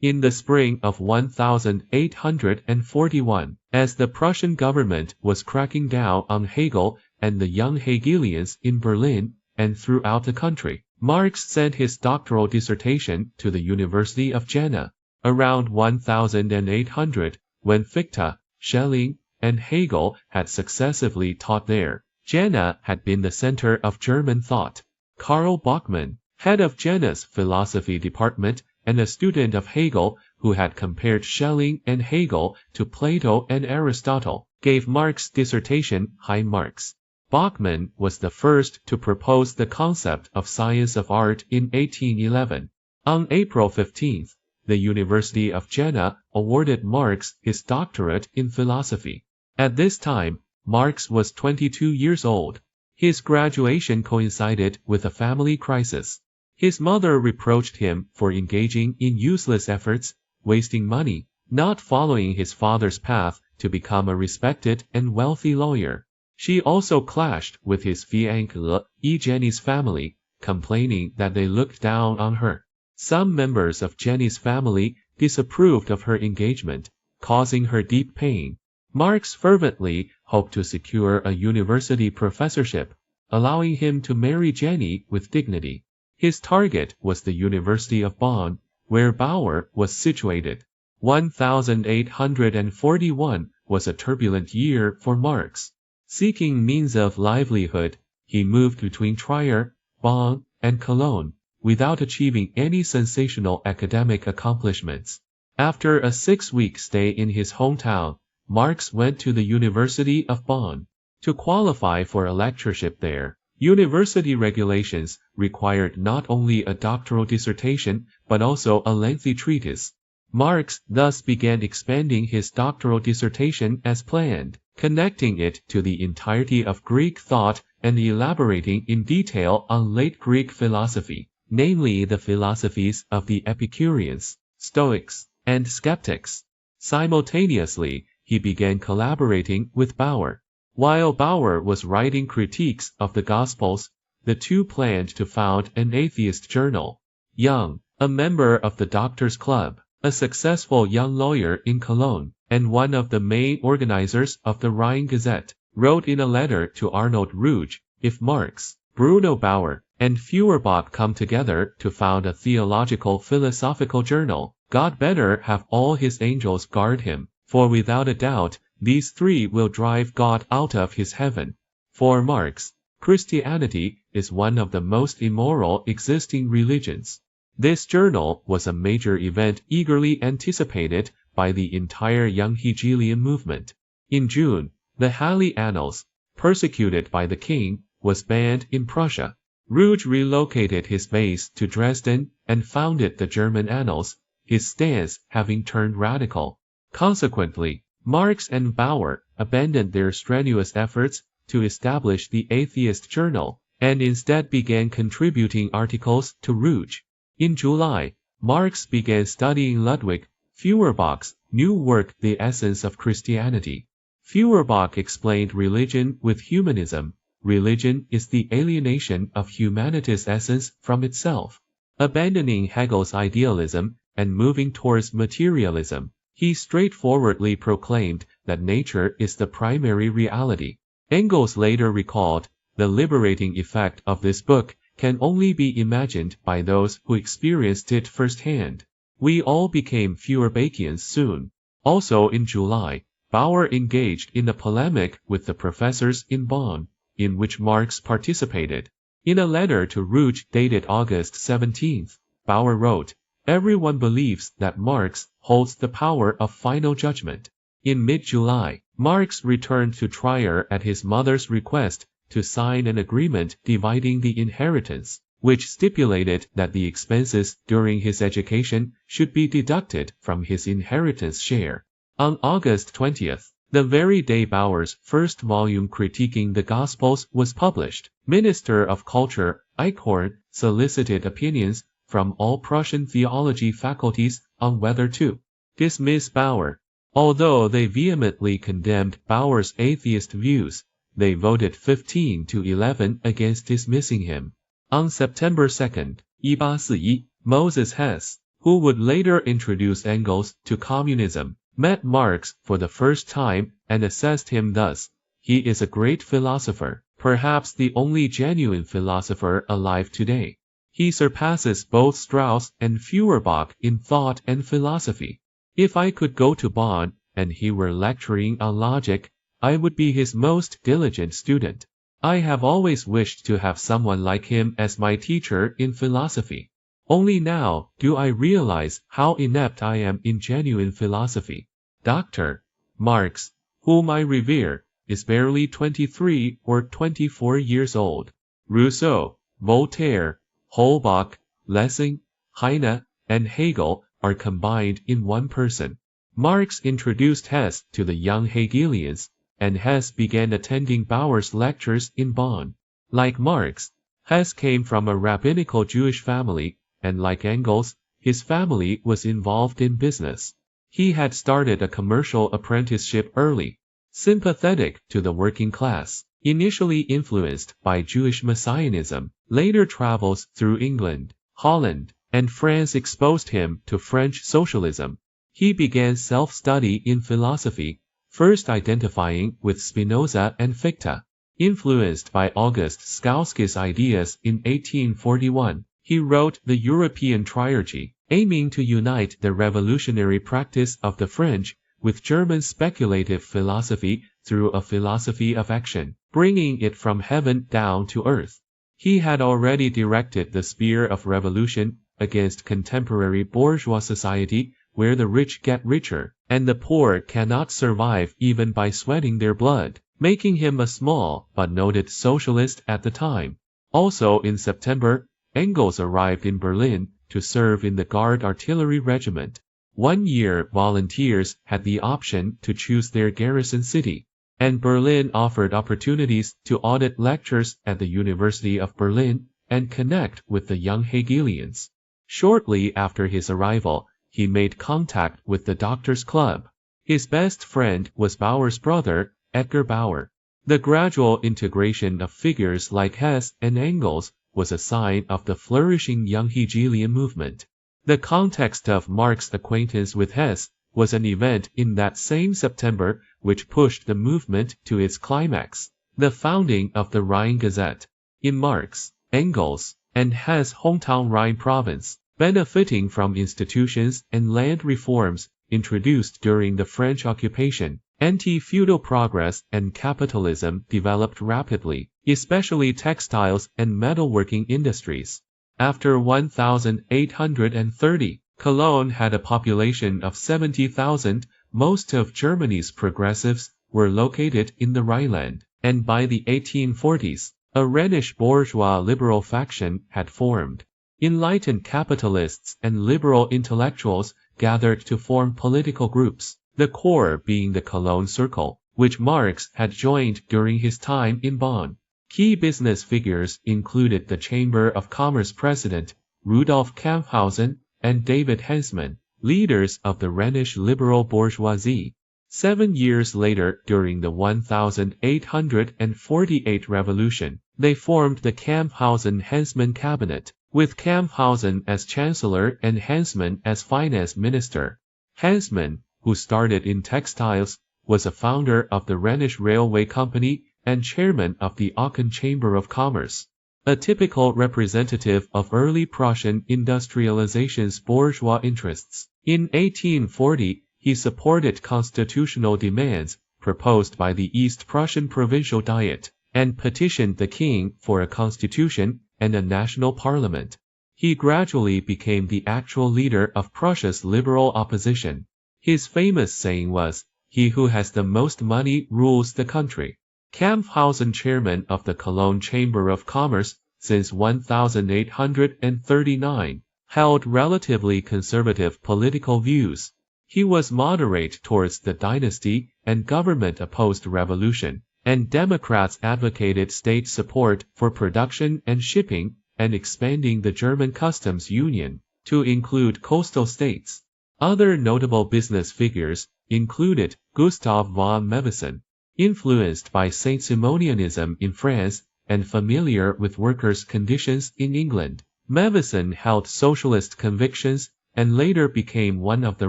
In the spring of 1841, as the Prussian government was cracking down on Hegel and the young Hegelians in Berlin and throughout the country, Marx sent his doctoral dissertation to the University of Jena. Around 1800, when Fichte, Schelling, and Hegel had successively taught there, Jena had been the center of German thought. Karl Bachmann, head of Jena's philosophy department and a student of Hegel who had compared Schelling and Hegel to Plato and Aristotle, gave Marx's dissertation high marks. Bachmann was the first to propose the concept of science of art in 1811. On April 15, the University of Jena awarded Marx his doctorate in philosophy. At this time, Marx was 22 years old. His graduation coincided with a family crisis. His mother reproached him for engaging in useless efforts, wasting money, not following his father's path to become a respected and wealthy lawyer. She also clashed with his fiancée, Jenny's family, complaining that they looked down on her. Some members of Jenny's family disapproved of her engagement, causing her deep pain. Marx fervently hoped to secure a university professorship, allowing him to marry Jenny with dignity. His target was the University of Bonn, where Bauer was situated. 1841 was a turbulent year for Marx. Seeking means of livelihood, he moved between Trier, Bonn, and Cologne, without achieving any sensational academic accomplishments. After a 6-week stay in his hometown, Marx went to the University of Bonn. To qualify for a lectureship there, university regulations required not only a doctoral dissertation but also a lengthy treatise. Marx thus began expanding his doctoral dissertation as planned, connecting it to the entirety of Greek thought and elaborating in detail on late Greek philosophy, namely the philosophies of the Epicureans, Stoics, and Skeptics. Simultaneously, he began collaborating with Bauer. While Bauer was writing critiques of the Gospels, the two planned to found an atheist journal. Young, a member of the Doctors' Club, a successful young lawyer in Cologne, and one of the main organizers of the Rhine Gazette, wrote in a letter to Arnold Ruge, "If Marx, Bruno Bauer, and Feuerbach come together to found a theological philosophical journal, God better have all his angels guard him, for without a doubt, these three will drive God out of his heaven." For Marx, Christianity is one of the most immoral existing religions. This journal was a major event eagerly anticipated by the entire young Hegelian movement. In June, the Halle Annals, persecuted by the king, was banned in Prussia. Ruge relocated his base to Dresden and founded the German Annals, his stance having turned radical. Consequently, Marx and Bauer abandoned their strenuous efforts to establish the atheist journal, and instead began contributing articles to Ruge. In July, Marx began studying Ludwig Feuerbach's new work The Essence of Christianity. Feuerbach explained religion with humanism. Religion is the alienation of humanity's essence from itself. Abandoning Hegel's idealism and moving towards materialism, he straightforwardly proclaimed that nature is the primary reality. Engels later recalled, "The liberating effect of this book can only be imagined by those who experienced it firsthand." We all became Feuerbachians soon. Also in July, Bauer engaged in a polemic with the professors in Bonn, in which Marx participated. In a letter to Ruge dated August 17, Bauer wrote, "Everyone believes that Marx holds the power of final judgment." In mid-July, Marx returned to Trier at his mother's request to sign an agreement dividing the inheritance, which stipulated that the expenses during his education should be deducted from his inheritance share. On August 20th, the very day Bauer's first volume critiquing the Gospels was published, Minister of Culture Eichhorn solicited opinions from all Prussian theology faculties on whether to dismiss Bauer. Although they vehemently condemned Bauer's atheist views, they voted 15-11 against dismissing him. On September 2, 1841, Moses Hess, who who would later introduce Engels to communism, met Marx for the first time and assessed him thus: "He is a great philosopher, perhaps the only genuine philosopher alive today. He surpasses both Strauss and Feuerbach in thought and philosophy. If I could go to Bonn and he were lecturing on logic, I would be his most diligent student. I have always wished to have someone like him as my teacher in philosophy. Only now do I realize how inept I am in genuine philosophy." Dr. Marx, whom I revere, is barely 23 or 24 years old. Rousseau, Voltaire, Holbach, Lessing, Heine, and Hegel are combined in one person. Marx introduced Hess to the young Hegelians, and Hess began attending Bauer's lectures in Bonn. Like Marx, Hess came from a rabbinical Jewish family, and like Engels, his family was involved in business. He had started a commercial apprenticeship early. Sympathetic to the working class, initially influenced by Jewish messianism, later travels through England, Holland, and France exposed him to French socialism. He began self-study in philosophy, first identifying with Spinoza and Fichte. Influenced by August Skalski's ideas in 1841, he wrote the European Trilogy, aiming to unite the revolutionary practice of the French with German speculative philosophy through a philosophy of action, bringing it from heaven down to earth. He had already directed the spear of revolution against contemporary bourgeois society, where the rich get richer, and the poor cannot survive even by sweating their blood, making him a small but noted socialist at the time. Also in September, Engels arrived in Berlin to serve in the Guard Artillery Regiment. 1 year volunteers had the option to choose their garrison city, and Berlin offered opportunities to audit lectures at the University of Berlin and connect with the young Hegelians. Shortly after his arrival, he made contact with the Doctors' Club. His best friend was Bauer's brother, Edgar Bauer. The gradual integration of figures like Hess and Engels was a sign of the flourishing young Hegelian movement. The context of Marx's acquaintance with Hess was an event in that same September which pushed the movement to its climax, the founding of the Rhine Gazette. In Marx, Engels, and Hess' hometown Rhine province, benefiting from institutions and land reforms introduced during the French occupation, anti-feudal progress and capitalism developed rapidly, especially textiles and metalworking industries. After 1830, Cologne had a population of 70,000. Most of Germany's progressives were located in the Rhineland, and by the 1840s, a Rhenish bourgeois liberal faction had formed. Enlightened capitalists and liberal intellectuals gathered to form political groups, the core being the Cologne Circle, which Marx had joined during his time in Bonn. Key business figures included the Chamber of Commerce president, Rudolf Kamphausen, and David Hensman, leaders of the Rhenish liberal bourgeoisie. 7 years later, during the 1848 revolution, they formed the Kamphausen-Hensman cabinet, with Kamphausen as chancellor and Hensman as finance minister. Hensman, who started in textiles, was a founder of the Rhenish Railway Company and chairman of the Aachen Chamber of Commerce. A typical representative of early Prussian industrialization's bourgeois interests. In 1840, he supported constitutional demands proposed by the East Prussian Provincial Diet, and petitioned the king for a constitution and a national parliament. He gradually became the actual leader of Prussia's liberal opposition. His famous saying was, "He who has the most money rules the country." Kamphausen, chairman of the Cologne Chamber of Commerce since 1839, held relatively conservative political views. He was moderate towards the dynasty and government-opposed revolution, and Democrats advocated state support for production and shipping, and expanding the German customs union to include coastal states. Other notable business figures included Gustav von Mevisen, influenced by Saint-Simonianism in France and familiar with workers' conditions in England. Mevisen held socialist convictions and later became one of the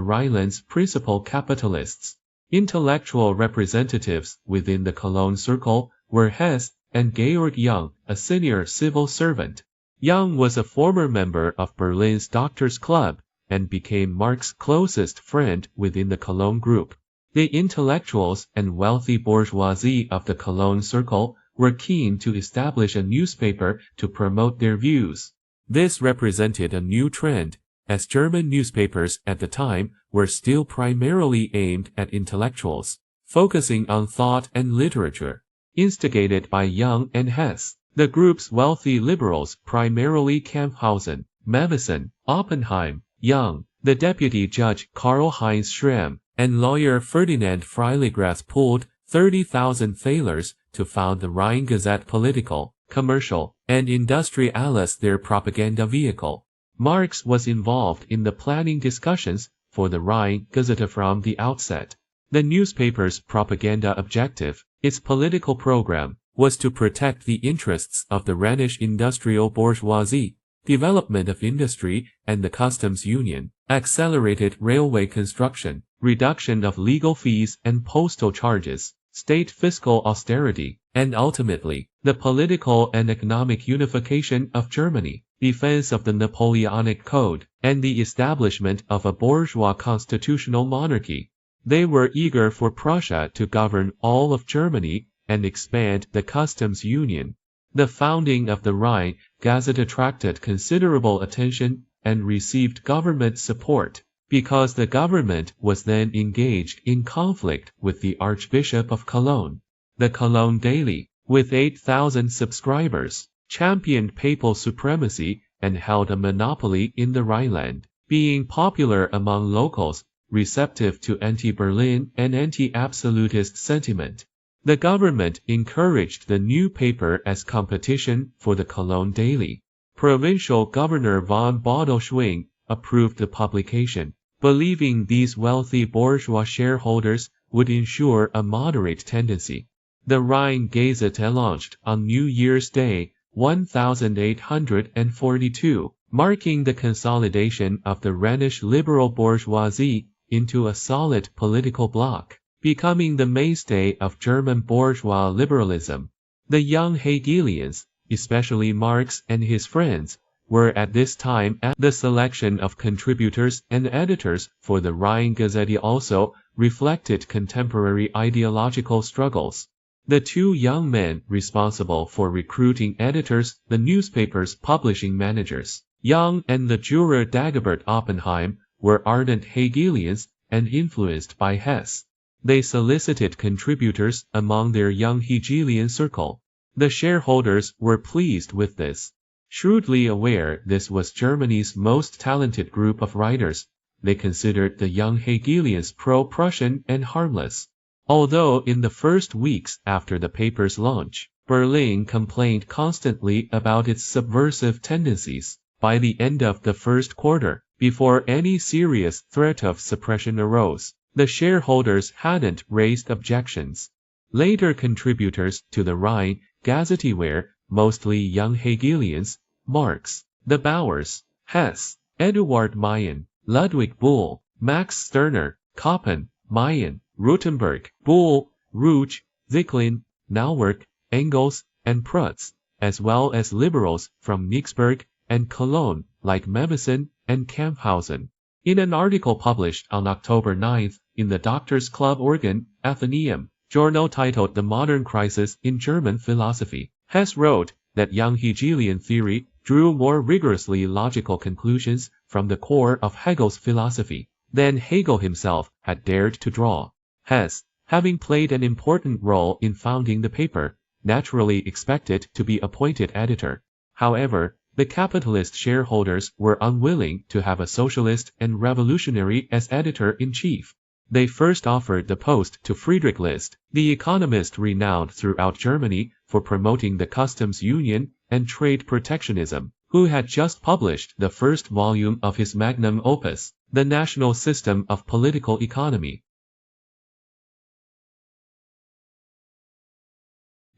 Rhineland's principal capitalists. Intellectual representatives within the Cologne circle were Hess and Georg Jung, a senior civil servant. Jung was a former member of Berlin's Doctors' Club and became Marx's closest friend within the Cologne group. The intellectuals and wealthy bourgeoisie of the Cologne circle were keen to establish a newspaper to promote their views. This represented a new trend, as German newspapers at the time were still primarily aimed at intellectuals, focusing on thought and literature. Instigated by Jung and Hess, the group's wealthy liberals, primarily Kamphausen, Mevison, Oppenheim, Jung, the deputy judge Karl-Heinz Schramm, and lawyer Ferdinand Freiligrath pooled 30,000 thalers to found the Rhine Gazette political, commercial, and industrialis, their propaganda vehicle. Marx was involved in the planning discussions for the Rhine Gazette from the outset. The newspaper's propaganda objective, its political program, was to protect the interests of the Rhenish industrial bourgeoisie, development of industry and the customs union, accelerated railway construction, reduction of legal fees and postal charges, state fiscal austerity, and ultimately, the political and economic unification of Germany, defense of the Napoleonic Code, and the establishment of a bourgeois constitutional monarchy. They were eager for Prussia to govern all of Germany and expand the customs union. The founding of the Rhine Gazette attracted considerable attention and received government support, because the government was then engaged in conflict with the Archbishop of Cologne. The Cologne Daily, with 8,000 subscribers, championed papal supremacy and held a monopoly in the Rhineland, being popular among locals, receptive to anti-Berlin and anti-absolutist sentiment. The government encouraged the new paper as competition for the Cologne Daily. Provincial Governor von Bodelschwingh approved the publication, believing these wealthy bourgeois shareholders would ensure a moderate tendency. The Rhine Gazette launched on New Year's Day, 1842, marking the consolidation of the Rhenish liberal bourgeoisie into a solid political bloc, becoming the mainstay of German bourgeois liberalism. The young Hegelians, especially Marx and his friends, were at this time at the selection of contributors and editors for the Rhine Gazette also reflected contemporary ideological struggles. The two young men responsible for recruiting editors, the newspaper's publishing managers, Jung and the juror Dagobert Oppenheim, were ardent Hegelians and influenced by Hess. They solicited contributors among their young Hegelian circle. The shareholders were pleased with this. Shrewdly aware this was Germany's most talented group of writers, they considered the young Hegelians pro-Prussian and harmless. Although in the first weeks after the paper's launch, Berlin complained constantly about its subversive tendencies, by the end of the first quarter, before any serious threat of suppression arose, the shareholders hadn't raised objections. Later contributors to the Rhine Gazette were mostly young Hegelians: Marx, the Bauers, Hess, Eduard Mayen, Ludwig Buhl, Max Stirner, Koppen, Mayen, Rutenberg, Buhl, Ruge, Zicklin, Nauwerk, Engels, and Prutz, as well as liberals from Nixburg and Cologne, like Mevison and Kamphausen. In an article published on October 9 in the Doctors' Club organ, Athenaeum, journal titled The Modern Crisis in German Philosophy, Hess wrote that young Hegelian theory drew more rigorously logical conclusions from the core of Hegel's philosophy than Hegel himself had dared to draw. Hess, having played an important role in founding the paper, naturally expected to be appointed editor. However, the capitalist shareholders were unwilling to have a socialist and revolutionary as editor-in-chief. They first offered the post to Friedrich List, the economist renowned throughout Germany for promoting the customs union and trade protectionism, who had just published the first volume of his magnum opus, The National System of Political Economy.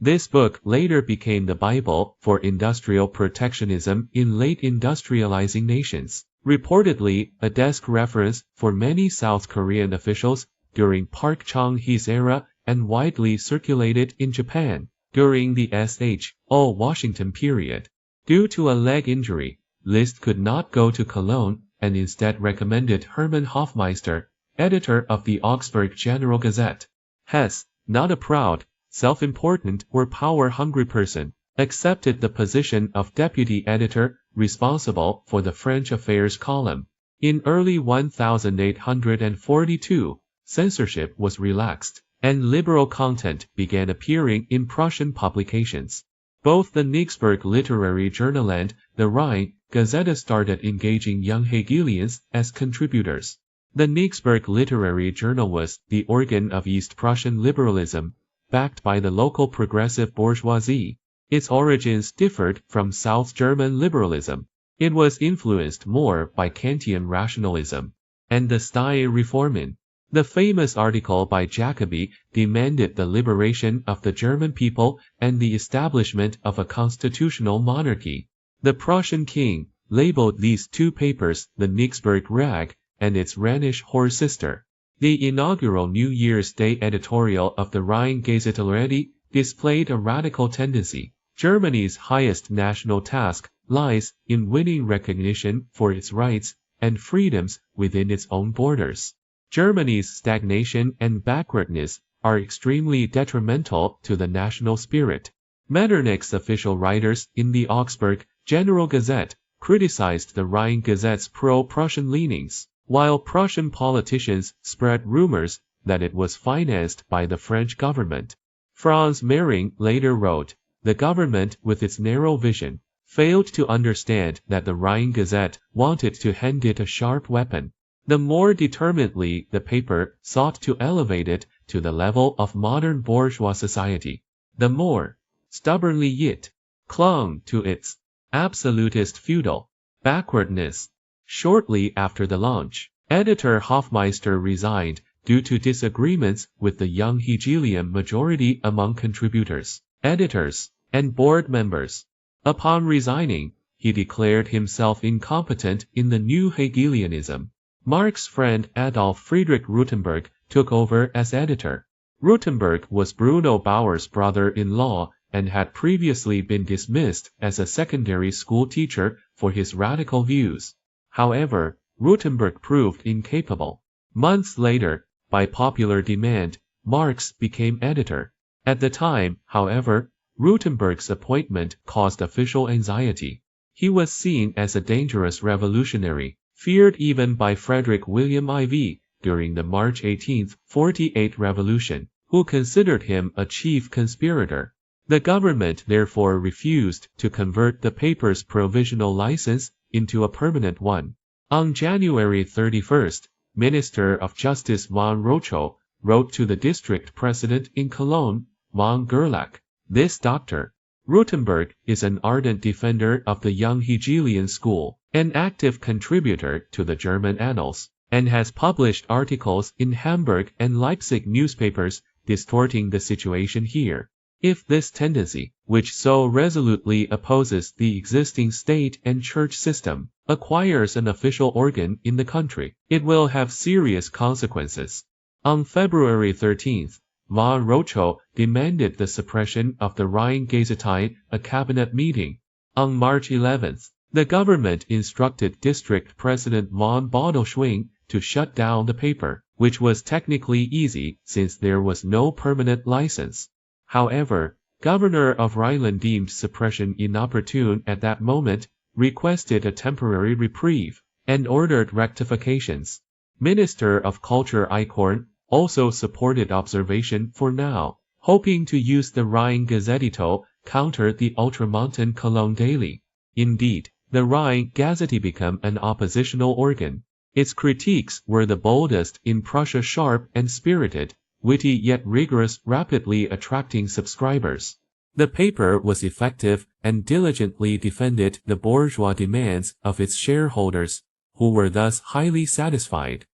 This book later became the Bible for industrial protectionism in late industrializing nations, reportedly a desk reference for many South Korean officials during Park Chung-hee's era and widely circulated in Japan during the S.H.O. Washington period. Due to a leg injury, Liszt could not go to Cologne and instead recommended Hermann Hofmeister, editor of the Augsburg General Gazette. Hess, not a proud, self-important or power-hungry person, accepted the position of deputy editor responsible for the French affairs column. In early 1842, censorship was relaxed, and liberal content began appearing in Prussian publications. Both the Königsberg literary journal and the Rhine Gazette started engaging young Hegelians as contributors. The Königsberg literary journal was the organ of East Prussian liberalism, backed by the local progressive bourgeoisie. Its origins differed from South German liberalism. It was influenced more by Kantian rationalism and the Style-Reformen. The famous article by Jacobi demanded the liberation of the German people and the establishment of a constitutional monarchy. The Prussian king labeled these two papers the Königsberg Rag and its Rhenish whore sister. The inaugural New Year's Day editorial of the Rhine Gazette already displayed a radical tendency. Germany's highest national task lies in winning recognition for its rights and freedoms within its own borders. Germany's stagnation and backwardness are extremely detrimental to the national spirit. Metternich's official writers in the Augsburg General Gazette criticized the Rhine Gazette's pro-Prussian leanings, while Prussian politicians spread rumors that it was financed by the French government. Franz Mehring later wrote, "The government, with its narrow vision, failed to understand that the Rhine Gazette wanted to hand it a sharp weapon. The more determinedly the paper sought to elevate it to the level of modern bourgeois society, the more stubbornly it clung to its absolutist feudal backwardness." Shortly after the launch, editor Hofmeister resigned due to disagreements with the young Hegelian majority among contributors, editors, and board members. Upon resigning, he declared himself incompetent in the new Hegelianism. Marx's friend Adolf Friedrich Rutenberg took over as editor. Rutenberg was Bruno Bauer's brother-in-law and had previously been dismissed as a secondary school teacher for his radical views. However, Rutenberg proved incapable. Months later, by popular demand, Marx became editor. At the time, however, Rutenberg's appointment caused official anxiety. He was seen as a dangerous revolutionary, feared even by Frederick William IV during the March 1848 revolution, who considered him a chief conspirator. The government therefore refused to convert the paper's provisional license into a permanent one. On January 31st, Minister of Justice von Rochow wrote to the district president in Cologne, von Gerlach, "This Dr. Rutenberg is an ardent defender of the young Hegelian school, an active contributor to the German annals, and has published articles in Hamburg and Leipzig newspapers distorting the situation here. If this tendency, which so resolutely opposes the existing state and church system, acquires an official organ in the country, it will have serious consequences." On February 13th, von Rochow demanded the suppression of the Rhine Gazette, a cabinet meeting. On March 11th, the government instructed District President von Bodelschwingh to shut down the paper, which was technically easy since there was no permanent license. However, Governor of Rhineland deemed suppression inopportune at that moment, requested a temporary reprieve, and ordered rectifications. Minister of Culture Eichhorn also supported observation for now, hoping to use the Rhine Gazette to counter the Ultramontane Cologne Daily. Indeed, the Rhine Gazette became an oppositional organ. Its critiques were the boldest in Prussia, sharp and spirited, witty yet rigorous, rapidly attracting subscribers. The paper was effective and diligently defended the bourgeois demands of its shareholders, who were thus highly satisfied.